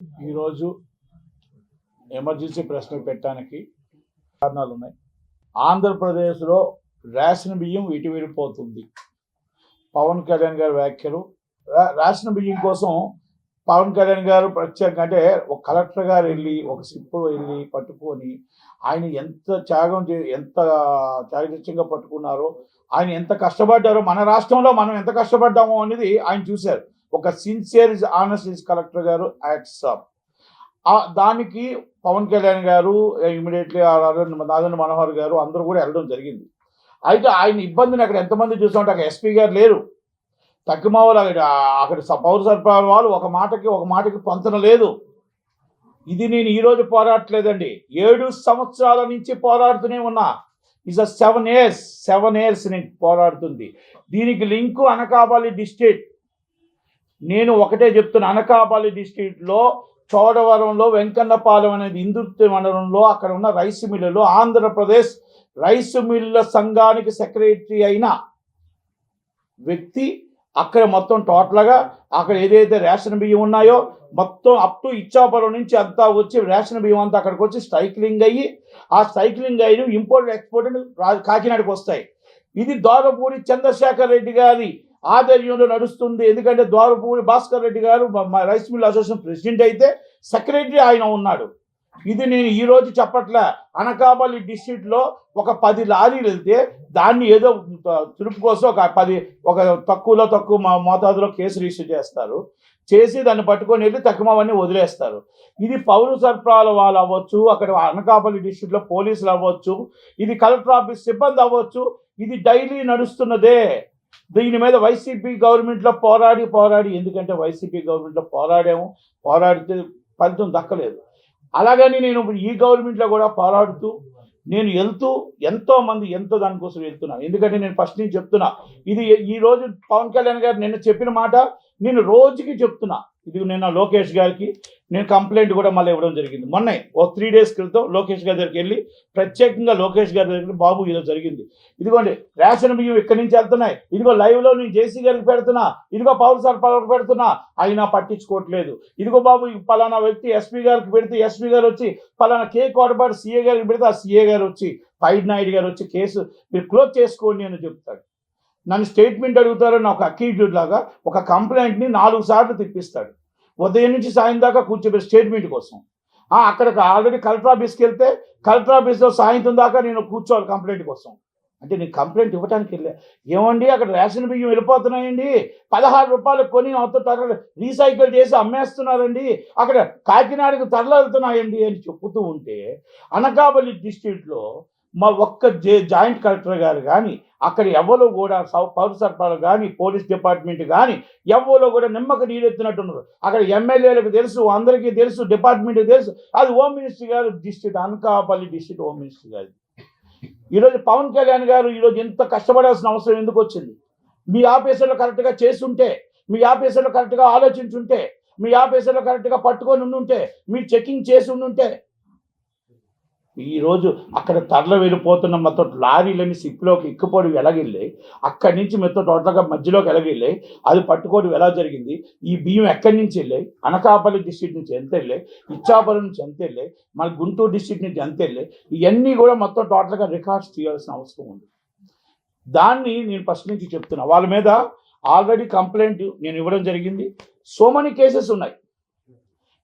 ఈరోజు ఎమర్జెన్సీ ప్రశ్న పెట్టడానికి కారణాలు ఉన్నాయి. ఆంధ్రప్రదేశ్లో రేషన్ బియ్యం ఇటువెళ్ళిపోతుంది. పవన్ కళ్యాణ్ గారి వ్యాఖ్యలు. రేషన్ బియ్యం కోసం పవన్ కళ్యాణ్ గారు ప్రత్యేకంగా అంటే ఒక కలెక్టర్ గారు వెళ్ళి ఒక సిప్పు వెళ్ళి పట్టుకొని ఆయన ఎంత త్యాగతిచ్చంగా పట్టుకున్నారో, ఆయన ఎంత కష్టపడ్డారో, మన రాష్ట్రంలో మనం ఎంత కష్టపడ్డామో అనేది ఆయన చూశారు. ఒక సిన్సియర్ ఆనెస్ట్ కలెక్టర్ గారు యాక్ట్సాప్. దానికి పవన్ కళ్యాణ్ గారు ఇమీడియట్లీ నాదెండ్ల మనోహర్ గారు అందరూ కూడా వెళ్ళడం జరిగింది. అయితే ఆయన ఇబ్బందిని అక్కడ ఎంతమంది చూసామంటే అక్కడ ఎస్పీ గారు లేరు, తక్కుమావులు అక్కడ పౌర సరఫరాల వాళ్ళు ఒక మాటకి పొంతన లేదు. ఇది నేను ఈరోజు పోరాడట్లేదండి, 7 సంవత్సరాల నుంచి పోరాడుతూనే ఉన్నా. ఇస్ 7 years నేను పోరాడుతుంది. దీనికి లింకు అనకాపల్లి డిస్ట్రిక్ట్. నేను ఒకటే చెప్తున్నా, అనకాపల్లి డిస్ట్రిక్ట్లో చోడవరంలో వెంకన్నపాలెం అనేది ఇందుర్తి మండలంలో అక్కడ ఉన్న రైస్ మిల్లులో ఆంధ్రప్రదేశ్ రైస్ మిల్ల సంఘానికి సెక్రటరీ అయిన వ్యక్తి అక్కడ మొత్తం టోటల్గా అక్కడ ఏదైతే రేషన్ బియ్యం ఉన్నాయో మొత్తం అప్ టు ఇచ్చాపురం నుంచి అంతా వచ్చి రేషన్ బియ్యం అంతా అక్కడికి వచ్చి స్ట్రైక్లింగ్ అయ్యి ఆ స్ట్రైక్లింగ్ అయిన ఇంపోర్ట్ ఎక్స్పోర్ట్ కాకినాడకు వస్తాయి. ఇది ద్వారపూడి చంద్రశేఖర్ రెడ్డి గారి ఆధ్వర్యంలో నడుస్తుంది. ఎందుకంటే ద్వారపూడి భాస్కర్ రెడ్డి గారు రైస్ మిల్ అసోసియేషన్ ప్రెసిడెంట్ అయితే సెక్రటరీ ఆయన ఉన్నాడు. ఇది నేను ఈరోజు చెప్పట్లే. అనకాపల్లి డిస్ట్రిక్ట్లో ఒక 10 లారీలు వెళ్తే దాన్ని ఏదో తురుపు కోసం ఒక తక్కువ మోతాదులో కేసు రిజిస్టర్ చేస్తారు, చేసి దాన్ని పట్టుకొని వెళ్ళి తక్కువవన్నీ వదిలేస్తారు. ఇది పౌర సరఫరాల వాళ్ళు అవ్వచ్చు, అక్కడ అనకాపల్లి డిస్ట్రిక్ట్లో పోలీసులు అవ్వచ్చు, ఇది కలెక్టర్ ఆఫీస్ సిబ్బంది అవ్వచ్చు, ఇది డైలీ నడుస్తున్నదే. దీని మీద వైసీపీ గవర్నమెంట్లో పోరాడి ఎందుకంటే వైసీపీ గవర్నమెంట్లో పోరాడితే ఫలితం దక్కలేదు. అలాగని నేను ఈ గవర్నమెంట్లో కూడా పోరాడుతూ నేను ఎంతో దానికోసం వెళ్తున్నాను. ఎందుకంటే నేను ఫస్ట్ నుంచి చెప్తున్నా, ఇది ఈరోజు పవన్ కళ్యాణ్ గారు నిన్న చెప్పిన మాట నేను రోజుకి చెప్తున్నా. ఇది నిన్న లోకేష్ గారికి నేను కంప్లైంట్ కూడా మళ్ళీ ఇవ్వడం జరిగింది. మొన్న 3 days క్రితం లోకేష్ గారి దగ్గరికి వెళ్ళి ప్రత్యేకంగా లోకేష్ గారి దగ్గర బాబు ఇలా జరిగింది, ఇదిగోండి రేషన్ బియ్యం ఇక్కడి నుంచి వెళ్తున్నాయి, ఇదిగో లైవ్లో నేను జేసీ గారికి పెడుతున్నా, ఇదిగో పౌర సరఫరాలకు పెడుతున్నా, అయినా పట్టించుకోవట్లేదు. ఇదిగో బాబు పలానా వ్యక్తి ఎస్పీ గారికి పెడితే ఎస్పీ గారు వచ్చి పలానా కోటపాటి సీఏ గారికి పెడితే ఆ సీఏ గారు వచ్చి పైడ్ నాయుడు గారు వచ్చి కేసు మీరు క్లోజ్ చేసుకోండి అని చెప్తాడు. నన్ను స్టేట్మెంట్ అడుగుతారని ఒక అక్యూజ్డ్ లాగా ఒక కంప్లైంట్ని 4 సార్లు తిప్పిస్తాడు. ఉదయం నుంచి సాయం దాకా కూర్చోబెట్టి స్టేట్మెంట్ కోసం. అక్కడికి ఆల్రెడీ కలెక్టర్ ఆఫీస్కి వెళ్తే కలెక్టర్ ఆఫీస్లో సాయంత్రం దాకా నేను కూర్చోవాలి కంప్లైంట్ కోసం. అంటే నేను కంప్లైంట్ ఇవ్వడానికి వెళ్ళా. ఏమండి అక్కడ రేషన్ బియ్యం వెళ్ళిపోతున్నాయండి, 16 రూపాయలకు కొని రీసైకిల్ చేసి అమ్మేస్తున్నారండి, అక్కడ కాకినాడకు తరలితున్నాయండి అని చెప్పుతూ ఉంటే అనకాపల్లి డిస్ట్రిక్ట్లో మా ఒక్క జాయింట్ కలెక్టర్ గారు కానీ అక్కడ ఎవరో కూడా పౌర సరఫరాలు కానీ పోలీస్ డిపార్ట్మెంట్ కానీ ఎవరో కూడా నిమ్మక నీరెత్తినట్టున్నారు. అక్కడ ఎమ్మెల్యేలకు తెలుసు, అందరికీ తెలుసు, డిపార్ట్మెంట్కి తెలుసు. అది హోమ్ మినిస్టర్ గారు district, Anakapalli district home minister గారు. ఈరోజు పవన్ కళ్యాణ్ గారు ఈరోజు ఎంత కష్టపడాల్సిన అవసరం ఎందుకు వచ్చింది? మీ ఆఫీసర్లు కరెక్ట్గా చేస్తుంటే, మీ ఆఫీసర్లు కరెక్ట్గా ఆలోచించుంటే, మీ ఆఫీసర్లు కరెక్ట్గా పట్టుకొని ఉండుంటే, మీరు చెకింగ్ చేసి ఉండుంటే ఈరోజు అక్కడ తరలి వెళ్ళిపోతున్న మొత్తం లారీలని సిప్లోకి ఎక్కిపోవడం ఎలాగెళ్ళాయి, అక్కడి నుంచి మొత్తం టోటల్గా మధ్యలోకి ఎలాగెళ్ళాయి, అది పట్టుకోవడం ఎలా జరిగింది, ఈ బియ్యం ఎక్కడి నుంచి వెళ్ళాయి, అనకాపల్లి డిస్ట్రిక్ట్ నుంచి ఎంత వెళ్ళాయి, ఇచ్చాపురం నుంచి ఎంత వెళ్ళాయి, మన గుంటూరు డిస్ట్రిక్ట్ నుంచి ఎంత వెళ్ళాయి, ఇవన్నీ కూడా మొత్తం టోటల్గా రికార్డ్స్ తీయాల్సిన అవసరం ఉంది. దాన్ని నేను ఫస్ట్ నుంచి చెప్తున్నా. వాళ్ళ మీద ఆల్రెడీ కంప్లైంట్ నేను ఇవ్వడం జరిగింది. సో మెనీ కేసెస్ ఉన్నాయి,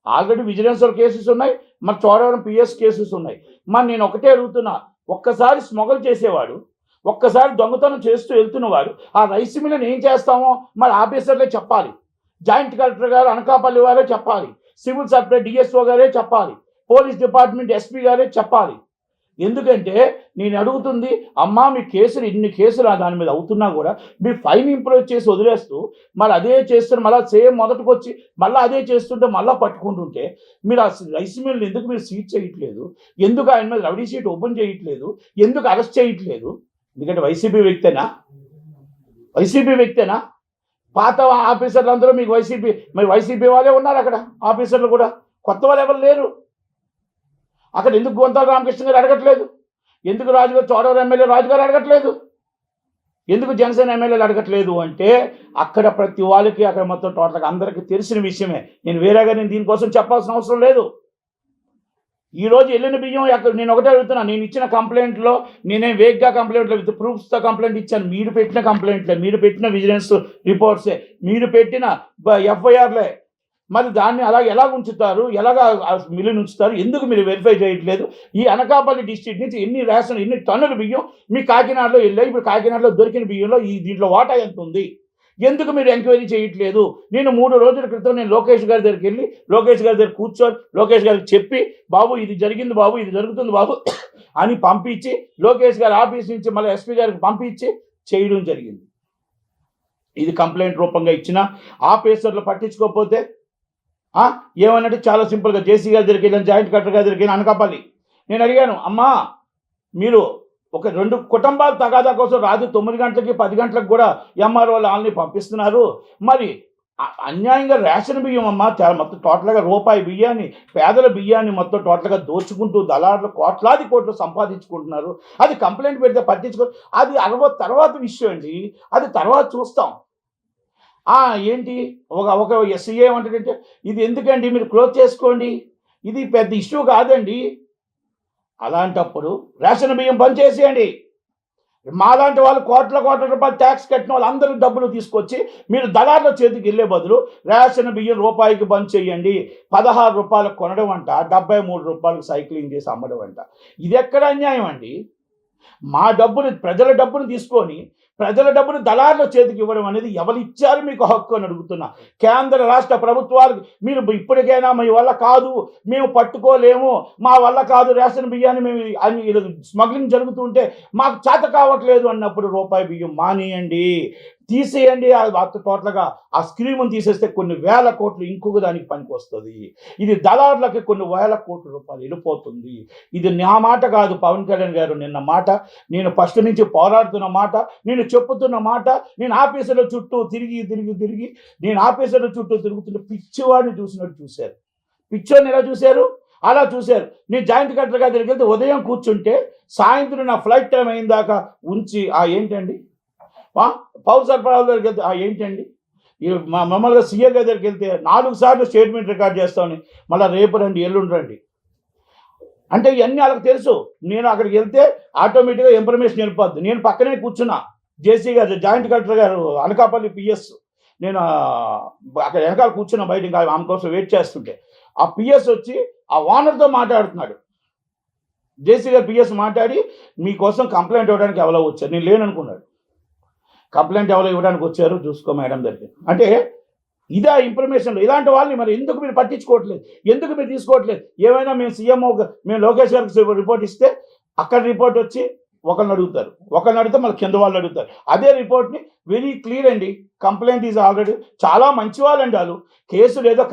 ఆల్రెడీ విజిలెన్షియల్ కేసెస్ ఉన్నాయి, మరి చోడవరం పిఎస్ కేసెస్ ఉన్నాయి. మరి నేను ఒకటే అడుగుతున్నా, ఒక్కసారి స్మగుల్ చేసేవాడు, ఒక్కసారి దొంగతనం చేస్తూ వెళ్తున్నవాడు ఆ రైస్ మిల్లుని ఏం చేస్తామో మరి ఆఫీసర్లే చెప్పాలి, జాయింట్ కలెక్టర్ గారు అనకాపల్లి వారే చెప్పాలి, సివిల్ సప్లై డిఎస్ఓ గారే చెప్పాలి, పోలీస్ డిపార్ట్మెంట్ ఎస్పీ గారే చెప్పాలి. ఎందుకంటే నేను అడుగుతుంది, అమ్మా మీ కేసులు ఇన్ని కేసులు దాని మీద అవుతున్నా కూడా మీరు ఫైన్ ఇంప్రూవ్ చేసి వదిలేస్తూ మళ్ళీ అదే చేస్తున్న మళ్ళీ సేమ్ మొదటికి వచ్చి మళ్ళీ అదే చేస్తుంటే మళ్ళీ పట్టుకుంటుంటే మీరు ఆ రైస్ మిల్ని ఎందుకు మీరు సీజ్ చేయట్లేదు? ఎందుకు ఆయన మీద రౌడీ షీట్ ఓపెన్ చేయట్లేదు? ఎందుకు అరెస్ట్ చేయట్లేదు? ఎందుకంటే వైసీపీ వ్యక్తేనా? పాత ఆఫీసర్లు అందరూ మీకు వైసీపీ వాళ్ళే ఉన్నారు అక్కడ ఆఫీసర్లు కూడా, కొత్త వాళ్ళు ఎవరు లేరు. అక్కడ ఎందుకు గొంతాల రామకృష్ణ గారు అడగట్లేదు? ఎందుకు చోడవరం ఎమ్మెల్యే రాజుగారు అడగట్లేదు? ఎందుకు జనసేన ఎమ్మెల్యేలు అడగట్లేదు అంటే అక్కడ ప్రతి వాళ్ళకి అక్కడ మొత్తం టోటల్గా అందరికీ తెలిసిన విషయమే. నేను దీనికోసం చెప్పాల్సిన అవసరం లేదు. ఈరోజు వెళ్ళిన బియ్యం అక్కడ నేను ఒకటే అడుగుతున్నా, నేను ఇచ్చిన కంప్లైంట్లో నేనేం వేగ్గా కంప్లైంట్లో విత్ ప్రూఫ్స్తో కంప్లైంట్ ఇచ్చాను. మీరు పెట్టిన కంప్లైంట్లే, మీరు పెట్టిన విజిలెన్స్ రిపోర్ట్సే, మీరు పెట్టిన ఎఫ్ఐఆర్లే. మరి దాన్ని అలా ఎలా ఉంచుతారు, ఎలాగా మిల్లుని ఉంచుతారు, ఎందుకు మీరు వెరిఫై చేయట్లేదు? ఈ అనకాపల్లి డిస్ట్రిక్ట్ నుంచి ఎన్ని టన్నుల బియ్యం మీ కాకినాడలో వెళ్ళాయి? ఇప్పుడు కాకినాడలో దొరికిన బియ్యంలో దీంట్లో వాటా ఎంత ఉంది? ఎందుకు మీరు ఎంక్వైరీ చేయట్లేదు? నేను 3 రోజుల క్రితం నేను లోకేష్ గారి దగ్గరికి వెళ్ళి లోకేష్ గారి దగ్గర కూర్చొని లోకేష్ గారికి చెప్పి, బాబు ఇది జరిగింది బాబు, ఇది జరుగుతుంది బాబు అని పంపించి లోకేష్ గారి ఆఫీస్ నుంచి మళ్ళీ ఎస్పీ గారికి పంపించి చేయడం జరిగింది. ఇది కంప్లైంట్ రూపంగా ఇచ్చిన ఆఫీసర్లు పట్టించుకోకపోతే ఏమన్నట్టు చాలా సింపుల్గా జేసీ గారి దగ్గరికి వెళ్ళాను, జాయింట్ కలెక్టర్ గారి దగ్గరికి వెళ్ళి అనకాపల్లి. నేను అడిగాను, అమ్మా మీరు ఒక 2 కుటుంబాలు తగాదా కోసం రాత్రి 9 గంటలకి 10 గంటలకు కూడా ఎంఆర్ఓ వాళ్ళని పంపిస్తున్నారు. మరి అన్యాయంగా రేషన్ బియ్యం అమ్మ చాలా మొత్తం టోటల్గా రూపాయి బియ్యాన్ని, పేదల బియ్యాన్ని మొత్తం టోటల్గా దోచుకుంటూ దళారులు కోట్లాది కోట్లు సంపాదించుకుంటున్నారు. అది కంప్లైంట్ పెడితే పట్టించుకో, అది తర్వాత విషయం అండి, అది తర్వాత చూస్తాం. ఏంటి ఒక ఎస్సీ ఏమంటాడంటే, ఇది ఎందుకండి మీరు క్లోజ్ చేసుకోండి, ఇది పెద్ద ఇష్యూ కాదండి. అలాంటప్పుడు రేషన్ బియ్యం బంద్ చేసేయండి. మాలాంటి వాళ్ళు కోట్ల రూపాయలు ట్యాక్స్ కట్టిన వాళ్ళు అందరూ డబ్బులు తీసుకొచ్చి మీరు దళారుల చేతికి వెళ్ళే బదులు రేషన్ బియ్యం రూపాయికి బంద్ చేయండి. 16 రూపాయలకు కొనడం అంట, 73 రూపాయలకు సైక్లింగ్ చేసి అమ్మడం అంట. ఇది ఎక్కడ అన్యాయం అండి? మా డబ్బులు, ప్రజల డబ్బును తీసుకొని ప్రజల డబ్బును దళారుల చేతికి ఇవ్వడం అనేది ఎవరు ఇచ్చారు మీకు హక్కు అని అడుగుతున్నా. కేంద్ర రాష్ట్ర ప్రభుత్వాలకు మీరు ఇప్పటికైనా మీ వల్ల కాదు, మేము పట్టుకోలేము, మా వల్ల కాదు, రేషన్ బియ్యాన్ని మేము స్మగ్లింగ్ జరుగుతుంటే మాకు చేత కావట్లేదు అన్నప్పుడు రూపాయి బియ్యం మానేయండి, తీసేయండి. టోటల్గా ఆ స్కీమును తీసేస్తే కొన్ని వేల కోట్లు ఇంకొక దానికి పనికి వస్తుంది. ఇది దళారులకి కొన్ని వేల కోట్ల రూపాయలు వెళ్ళిపోతుంది. ఇది నా మాట కాదు, పవన్ కళ్యాణ్ గారు నిన్న మాట, నేను ఫస్ట్ నుంచి పోరాడుతున్న మాట, నేను చెప్పుతున్న మాట. నేను ఆఫీసుల చుట్టూ తిరిగి నేను ఆఫీసుల చుట్టూ తిరుగుతుంటే పిచ్చివాడిని చూసినట్టు చూశారు. పిచ్చోని ఎలా చూశారు? అలా చూశారు. నేను జాయింట్ కలెక్టర్ గారి దగ్గరికి వెళ్తే ఉదయం కూర్చుంటే సాయంత్రం నా ఫ్లైట్ టైం అయిన దాకా ఉంచి ఏంటండి పౌర సరఫరాల దగ్గరికి వెళ్తే ఏంటండి మమ్మల్ని సీఏ గారి దగ్గరికి వెళ్తే 4 సార్లు స్టేట్మెంట్ రికార్డ్ చేస్తామని, మళ్ళీ రేపు రండి, ఎల్లుండి రండి అంటే ఇవన్నీ వాళ్ళకి తెలుసు. నేను అక్కడికి వెళ్తే ఆటోమేటిక్గా ఇన్ఫర్మేషన్ వెళ్ళిపోద్ది. నేను పక్కనే కూర్చున్నా, జేసీ గారు జాయింట్ కలెక్టర్ గారు అనకాపల్లి పిఎస్, నేను అక్కడ వెనకాల కూర్చున్నా బయట, ఇంకా ఆమె కోసం వెయిట్ చేస్తుంటే ఆ పిఎస్ వచ్చి ఆ ఓనర్తో మాట్లాడుతున్నాడు. జేసీ గారు పిఎస్ మాట్లాడి, మీకోసం కంప్లైంట్ ఇవ్వడానికి ఎవరో వచ్చారు, నేను లేననుకున్నాడు. కంప్లైంట్ ఎవరో ఇవ్వడానికి వచ్చారు, చూసుకో మేడం దగ్గర అంటే ఇదే ఇన్ఫర్మేషన్. ఇలాంటి వాళ్ళని మరి ఎందుకు మీరు పట్టించుకోవట్లేదు, ఎందుకు మీరు తీసుకోవట్లేదు? ఏమైనా మేము సీఎంఓ, మేము లోకేష్ గారికి రిపోర్ట్ ఇస్తే అక్కడ రిపోర్ట్ వచ్చి ఒకరిని అడిగితే మళ్ళీ కింద వాళ్ళు అడుగుతారు. అదే రిపోర్ట్ని వెరీ క్లియర్ అండి, కంప్లైంట్ ఈజ్ ఆల్రెడీ. చాలా మంచి వాళ్ళండి వాళ్ళు, కేసులు ఏదో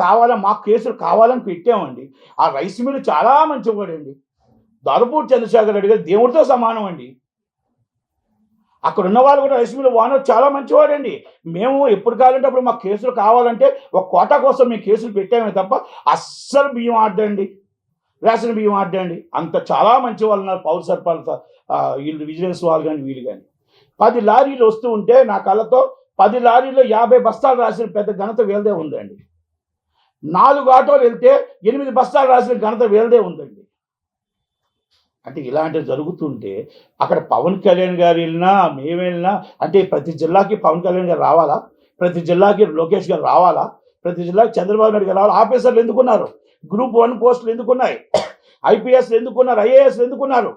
మాకు కేసులు కావాలని పెట్టామండి. ఆ రైస్ మిల్లు చాలా మంచివాడండి, దారుపూడి చంద్రశేఖర్ రెడ్డి గారు దేవుడితో సమానం అండి. అక్కడ ఉన్న వాళ్ళు కూడా రైస్ మిల్ ఓనర్ చాలా మంచివాడండి. మేము ఎప్పుడు కావాలంటే అప్పుడు మాకు కేసులు కావాలంటే ఒక కోటా కోసం మేము కేసులు పెట్టామే తప్ప అస్సలు బియ్యం ఆడండి, రేషన్ బియ్యం ఆడండి. అంత చాలా మంచి వాళ్ళు ఉన్నారు పౌర సరఫరాల వీళ్ళు, విజిలెన్స్ వాళ్ళు కానీ వీళ్ళు కానీ. 10 లారీలు వస్తూ ఉంటే నా కళ్ళతో 10 లారీల్లో 50 బస్తాలు రాసిన పెద్ద ఘనత వీళ్ళదే ఉందండి. 4 ఆటోలు వెళ్తే 8 బస్తాలు రాసిన ఘనత వీళ్ళదే ఉందండి. అంటే ఇలాంటివి జరుగుతుంటే అక్కడ పవన్ కళ్యాణ్ గారు వెళ్ళినా, మేము వెళ్ళినా, అంటే ప్రతి జిల్లాకి పవన్ కళ్యాణ్ గారు రావాలా? ప్రతి జిల్లాకి లోకేష్ గారు రావాలా? ప్రతి జిల్లాకి చంద్రబాబు నాయుడు గారు రావాలా? ఆఫీసర్లు ఎందుకున్నారు? గ్రూప్ 1 పోస్టులు ఎందుకున్నాయి? ఐపీఎస్లు ఎందుకున్నారు? ఐఏఎస్లు ఎందుకున్నారు?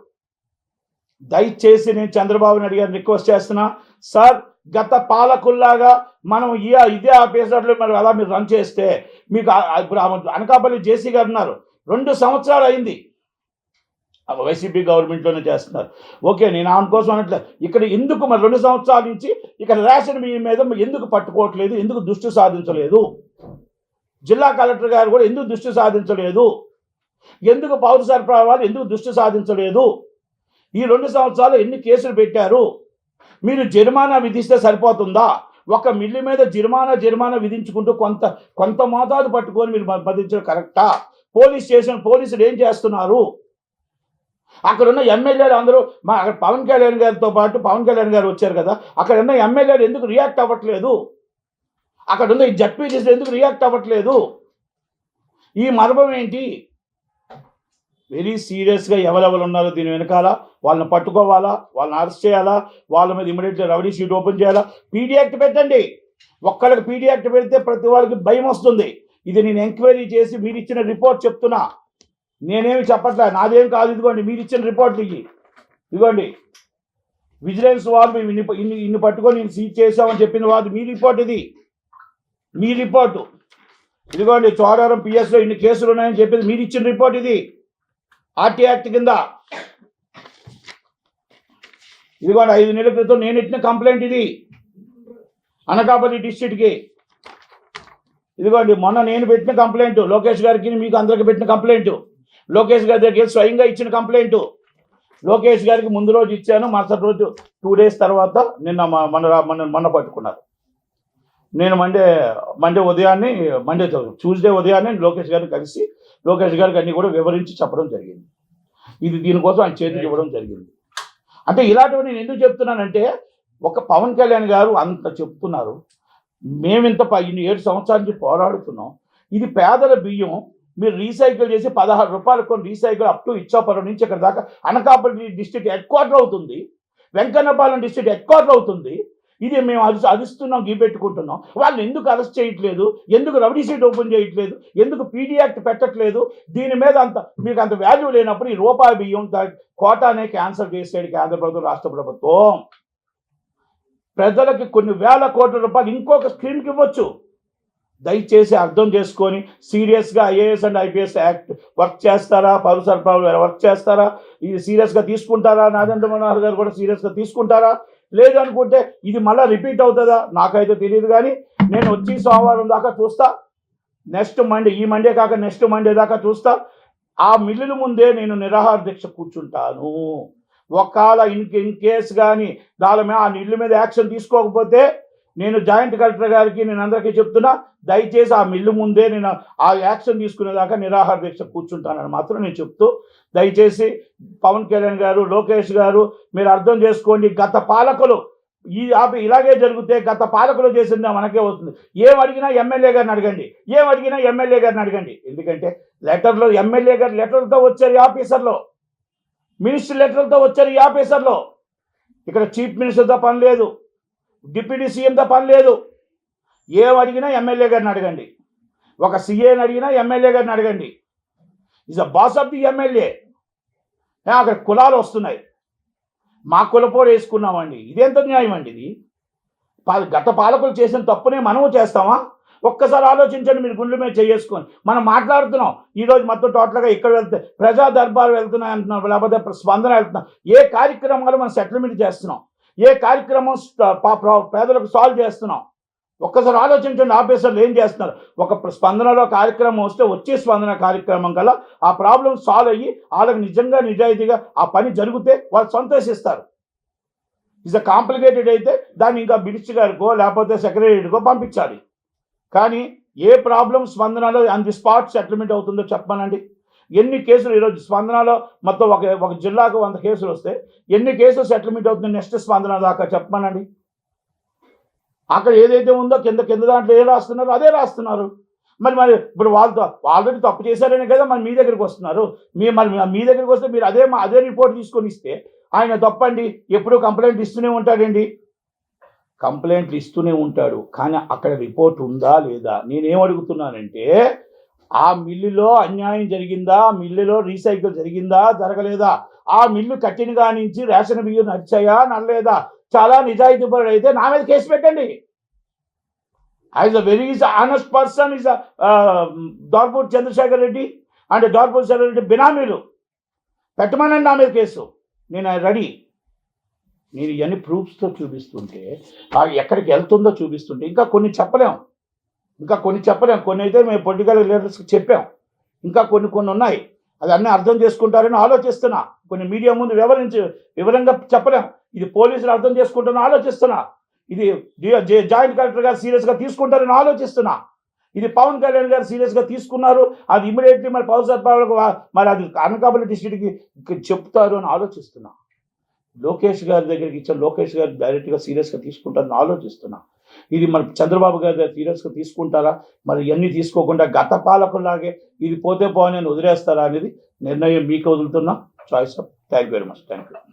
దయచేసి నేను చంద్రబాబు నాయుడు గారిని రిక్వెస్ట్ చేస్తున్నా, సార్ గత పాలకుల్లాగా మనం ఇదే ఆఫీసర్లు మరి అలా మీరు రన్ చేస్తే మీకు ఇప్పుడు అనకాపల్లి జేసీ గారు ఉన్నారు, 2 సంవత్సరాలు అయింది, వైసీపీ గవర్నమెంట్లోనే చేస్తున్నారు. ఓకే, నేను ఆమె కోసం అనట్లేదు. ఇక్కడ ఎందుకు మరి 2 సంవత్సరాల నుంచి ఇక్కడ రేషన్ బియ్యం మీద ఎందుకు పట్టుకోవట్లేదు, ఎందుకు దృష్టి సాధించలేదు? జిల్లా కలెక్టర్ గారు కూడా ఎందుకు దృష్టి సాధించలేదు? ఎందుకు పౌర సరఫరా వాళ్ళు ఎందుకు దృష్టి సాధించలేదు? ఈ 2 సంవత్సరాలు ఎన్ని కేసులు పెట్టారు? మీరు జరిమానా విధిస్తే సరిపోతుందా? ఒక మిల్లు మీద జరిమానా విధించుకుంటూ కొంత మోతాదు పట్టుకొని మీరు మదించడం కరెక్టా? పోలీసులు ఏం చేస్తున్నారు? అక్కడ ఉన్న ఎమ్మెల్యేలు అందరూ అక్కడ పవన్ కళ్యాణ్ గారితో పాటు పవన్ కళ్యాణ్ గారు వచ్చారు కదా, అక్కడ ఉన్న ఎమ్మెల్యేలు ఎందుకు రియాక్ట్ అవ్వట్లేదు? అక్కడ ఉన్న ఈ జడ్పీటీసీలు ఎందుకు రియాక్ట్ అవ్వట్లేదు? ఈ మర్మం ఏంటి? వెరీ సీరియస్గా ఎవరెవరు ఉన్నారో దీని వెనకాల వాళ్ళని పట్టుకోవాలా, వాళ్ళని అరెస్ట్ చేయాలా, వాళ్ళ మీద ఇమీడియట్గా రౌడీ షీట్ ఓపెన్ చేయాలా, పీడీ యాక్ట్ పెట్టండి. ఒక్కళ్ళకి పీడీ యాక్ట్ పెడితే ప్రతి వాళ్ళకి భయం వస్తుంది. ఇది నేను ఎంక్వైరీ చేసి మీరు ఇచ్చిన రిపోర్ట్ చెప్తున్నా, నేనేమి చెప్పట్లే, నాదేం కాదు. ఇదిగోండి మీరు ఇచ్చిన రిపోర్ట్లు ఇదిగోండి విజిలెన్స్ వాళ్ళు ఇన్ని పట్టుకొని నేను సీజ్ చేసామని చెప్పిన వాళ్ళు మీ రిపోర్ట్, ఇది మీ రిపోర్టు. ఇదిగోండి చోడవరం పిఎస్లో ఇన్ని కేసులు ఉన్నాయని చెప్పింది మీరు ఇచ్చిన రిపోర్ట్, ఇది ఆర్టీ యాక్ట్ కింద. ఇదిగోండి 5 నెలల క్రితం నేను ఇచ్చిన కంప్లైంట్, ఇది అనకాపల్లి డిస్ట్రిక్ట్కి. ఇదిగోండి మొన్న నేను పెట్టిన కంప్లైంట్, లోకేష్ గారికి మీకు అందరికి పెట్టిన కంప్లైంట్, లోకేష్ గారి దగ్గర స్వయంగా ఇచ్చిన కంప్లైంట్. లోకేష్ గారికి ముందు రోజు ఇచ్చాను, మరుసటి రోజు 2 days తర్వాత నిన్న మొన్న పట్టుకున్నారు. నేను మండే ఉదయాన్నే ట్యూస్డే ఉదయాన్నే లోకేష్ గారిని కలిసి లోకేష్ గారికి అన్ని కూడా వివరించి చెప్పడం జరిగింది. ఇది దీనికోసం ఆయన చేతికి ఇవ్వడం జరిగింది. అంటే ఇలాంటివి నేను ఎందుకు చెప్తున్నానంటే, ఒక పవన్ కళ్యాణ్ గారు అంత చెప్తున్నారు, మేమింత 7 సంవత్సరాల నుంచి పోరాడుతున్నాం. ఇది పేదల బియ్యం మీరు రీసైకిల్ చేసి 16 రూపాయలు కొన్ని రీసైకిల్ అప్ టు ఇచ్చాపురం నుంచి ఇక్కడ దాకా అనకాపల్లి డిస్ట్రిక్ట్ హెడ్ క్వార్టర్ అవుతుంది, వెంకన్నపాలెం డిస్ట్రిక్ట్ హెడ్ క్వార్టర్ అవుతుంది. ఇది మేము అదిస్తున్నాం, గీపెట్టుకుంటున్నాం. వాళ్ళని ఎందుకు అరెస్ట్ చేయట్లేదు? ఎందుకు రౌడీ షీట్ ఓపెన్ చేయట్లేదు? ఎందుకు పీడీ యాక్ట్ పెట్టట్లేదు? దీని మీద మీకు అంత వాల్యూ లేనప్పుడు ఈ రూపాయి బియ్యం కోటానే క్యాన్సల్ చేసేది కేంద్ర ప్రభుత్వం, రాష్ట్ర ప్రభుత్వం. ప్రజలకి కొన్ని వేల కోట్ల రూపాయలు ఇంకొక స్కీమ్కి ఇవ్వచ్చు. దయచేసి అర్థం చేసుకొని సీరియస్గా IAS and IPS act work చేస్తారా, పౌర సరఫరాలు వర్క్ చేస్తారా, ఇది సీరియస్గా తీసుకుంటారా, నాగేంద్ర మనోహర్ గారు కూడా సీరియస్గా తీసుకుంటారా? లేదు అనుకుంటే ఇది మళ్ళీ రిపీట్ అవుతుందా నాకైతే తెలియదు. కానీ నేను వచ్చి సోమవారం దాకా చూస్తా, నెక్స్ట్ మండే, ఈ మండే కాక నెక్స్ట్ మండే దాకా చూస్తా. ఆ మిల్లుల ముందే నేను నిరాహార దీక్ష కూర్చుంటాను. ఒకవేళ ఇన్ కేసు కానీ దాని మీద ఆ ఇళ్ళ మీద యాక్షన్ తీసుకోకపోతే నేను జాయింట్ కలెక్టర్ గారికి నేను అందరికీ చెప్తున్నా, దయచేసి ఆ మిల్లు ముందే నేను ఆ యాక్షన్ తీసుకునేదాకా నిరాహార దీక్ష కూర్చుంటానని మాత్రం నేను చెప్తూ, దయచేసి పవన్ కళ్యాణ్ గారు, లోకేష్ గారు మీరు అర్థం చేసుకోండి. గత పాలకులు ఇలాగే జరిగితే గత పాలకులు చేసిందా మనకే వస్తుంది. ఏం అడిగినా ఎమ్మెల్యే గారిని అడగండి, ఎందుకంటే లెటర్లో ఎమ్మెల్యే గారు లెటర్లతో వచ్చారు, ఈ ఆఫీసర్లో మినిస్టర్ లెటర్లతో వచ్చారు, ఈ ఆఫీసర్లో. ఇక్కడ చీఫ్ మినిస్టర్తో పని లేదు, డిప్యూటీ సీఎంతో పని లేదు. ఏం అడిగినా ఎమ్మెల్యే గారిని అడగండి, ఒక సీఏని అడిగినా ఎమ్మెల్యే గారిని అడగండి. Is the boss of the MLA. అక్కడ కులాలు వస్తున్నాయి, మా కులపోడు వేసుకున్నామండి. ఇదెంత న్యాయం అండి? ఇది గత పాలకులు చేసిన తప్పునే మనము చేస్తామా? ఒక్కసారి ఆలోచించండి. మీరు గుండెల మీద చేసుకొని మనం మాట్లాడుతున్నాం. ఈరోజు మొత్తం టోటల్గా ఇక్కడ వెళ్తే ప్రజా దర్బార్ వెళ్తున్నాయి అంటున్నాం, లేకపోతే స్పందన వెళ్తున్నాం. ఏ కార్యక్రమాలు మనం సెటిల్మెంట్ చేస్తున్నాం, ఏ కార్యక్రమం పేదలకు సాల్వ్ చేస్తున్నాం? ఒక్కసారి ఆలోచించండి. ఆఫీసర్లు ఏం చేస్తున్నారు? ఒక స్పందనలో కార్యక్రమం వస్తే వచ్చే స్పందన కార్యక్రమం కల్లా ఆ ప్రాబ్లం సాల్వ్ అయ్యి వాళ్ళకి నిజంగా నిజాయితీగా ఆ పని జరిగితే వాళ్ళు సంతోషిస్తారు. ఇస్ కాంప్లికేటెడ్ అయితే దాన్ని ఇంకా మినిస్టర్ గారికో లేకపోతే సెక్రటరీకో పంపించాలి. కానీ ఏ ప్రాబ్లం స్పందనలో ఆన్ ది స్పాట్ సెటిల్మెంట్ అవుతుందో చెప్పానండి. ఎన్ని కేసులు ఈరోజు స్పందనలో మొత్తం ఒక జిల్లాకు 100 కేసులు వస్తే ఎన్ని కేసులు సెటిల్మెంట్ అవుతుంది నెక్స్ట్ స్పందన దాకా చెప్పానండి. అక్కడ ఏదైతే ఉందో కింద దాంట్లో ఏం రాస్తున్నారో అదే రాస్తున్నారు. మరి ఇప్పుడు వాళ్ళతో ఆల్రెడీ తప్పు చేశారనే కదా మరి మీ దగ్గరికి వస్తున్నారు. మీ దగ్గరికి వస్తే మీరు అదే రిపోర్ట్ తీసుకొని ఇస్తే ఆయన తప్పండి ఎప్పుడూ కంప్లైంట్ ఇస్తూనే ఉంటాడండి. కంప్లైంట్లు ఇస్తూనే ఉంటాడు, కానీ అక్కడ రిపోర్ట్ ఉందా లేదా? నేనేం అడుగుతున్నానంటే, ఆ మిల్లులో అన్యాయం జరిగిందా, మిల్లులో రీసైకిల్ జరిగిందా జరగలేదా, ఆ మిల్లు కట్టినగా నుంచి రేషన్ బియ్యం నడిచాయా నడలేదా? చాలా నిజాయితీ పరుడు అయితే నా మీద కేసు పెట్టండి. As a very honest person is దోర్పూర్ చంద్రశేఖర్ రెడ్డి అండ్ దోర్పూర్ చంద్ర రెడ్డి బినామీలు పెట్టమనండి నా మీద కేసు. నేను రెడీ. నేను ఇవన్నీ ప్రూఫ్స్తో చూపిస్తుంటే ఎక్కడికి వెళ్తుందో చూపిస్తుంటే ఇంకా కొన్ని చెప్పలేం. కొన్ని అయితే మేము పొలిటికల్ లీడర్స్కి చెప్పాం. ఇంకా కొన్ని ఉన్నాయి. అది అన్నీ అర్థం చేసుకుంటారని ఆలోచిస్తున్నా. కొన్ని మీడియా ముందు వివరంగా చెప్పలేం. ఇది పోలీసులు అర్థం చేసుకుంటారని ఆలోచిస్తున్నా. ఇది జాయింట్ కలెక్టర్ గారు సీరియస్గా తీసుకుంటారని ఆలోచిస్తున్నా. ఇది పవన్ కళ్యాణ్ గారు సీరియస్గా తీసుకున్నారు, అది ఇమీడియట్లీ మరి పవర్ సత్పాలకు మరి అది అనకాపల్లి డిస్ట్రిక్ట్కి చెప్తారు అని ఆలోచిస్తున్నా. లోకేష్ గారి దగ్గరికి ఇచ్చిన లోకేష్ గారు డైరెక్ట్గా సీరియస్గా తీసుకుంటారని ఆలోచిస్తున్నా. ఇది మరి చంద్రబాబు గారి దగ్గర సీరియస్గా తీసుకుంటారా, మరి ఇవన్నీ తీసుకోకుండా గత పాలకులాగే ఇది పోతే పోని అని వదిలేస్తారా అనేది నిర్ణయం మీకు వదులుతున్నా. Choice of. Thank you very much. Thank you.